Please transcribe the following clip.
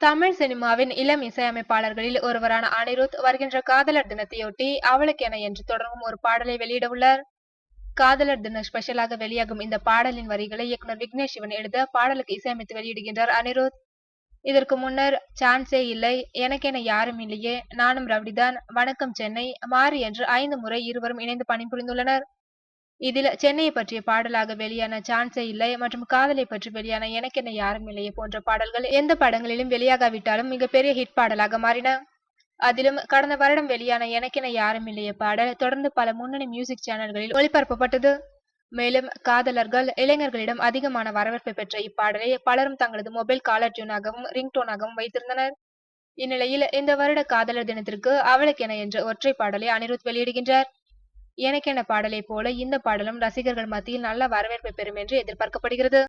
தமிழ் சினிமாவின் இளம் இசையமைப்பாளர்களில் ஒருவரான அனிருத் வருகின்ற காதலர் தினத்தையொட்டி அவளுக்கென என்று தொடங்கும் ஒரு பாடலை வெளியிட உள்ளார். காதலர் தின ஸ்பெஷலாக வெளியாகும் இந்த பாடலின் வரிகளை இயக்குனர் விக்னேஷ் சிவன் எழுத பாடலுக்கு இசையமைத்து வெளியிடுகின்றார் அனிருத். இதற்கு முன்னர் சான்ஸே இல்லை, எனக்கென யாரும் இல்லையே, நானும் ரவுடிதான், வணக்கம் சென்னை, மாறி என்று 5 முறை இருவரும் இணைந்து பணிபுரிந்துள்ளனர். இதில் சென்னையை பற்றிய பாடலாக வெளியான சான்ஸே இல்லை மற்றும் காதலை பற்றி வெளியான எனக்கென யாரும் இல்லையே போன்ற பாடல்கள் எந்த படங்களிலும் வெளியாகாவிட்டாலும் மிகப்பெரிய ஹிட் பாடலாக மாறின. அதிலும் கடந்த வருடம் வெளியான எனக்கென யாரும் இல்லையே பாடல் தொடர்ந்து பல முன்னணி மியூசிக் சேனல்களில் ஒளிபரப்பப்பட்டது. மேலும் காதலர்கள் இளைஞர்களிடம் அதிகமான வரவேற்பை பெற்ற இப்பாடலை பலரும் தங்களது மொபைல் காலர் டியூனாகவும் ரிங்டோனாகவும் வைத்திருந்தனர். இந்நிலையில் இந்த வருட காதலர் தினத்திற்கு அவளுக்கென என்ற ஒற்றை பாடலை அனிருத் வெளியிடுகின்றார். எனக்கென பாடலை போல இந்த பாடலும் ரசிகர்கள் மத்தியில் நல்ல வரவேற்பை பெறும் என்று எதிர்பார்க்கப்படுகிறது.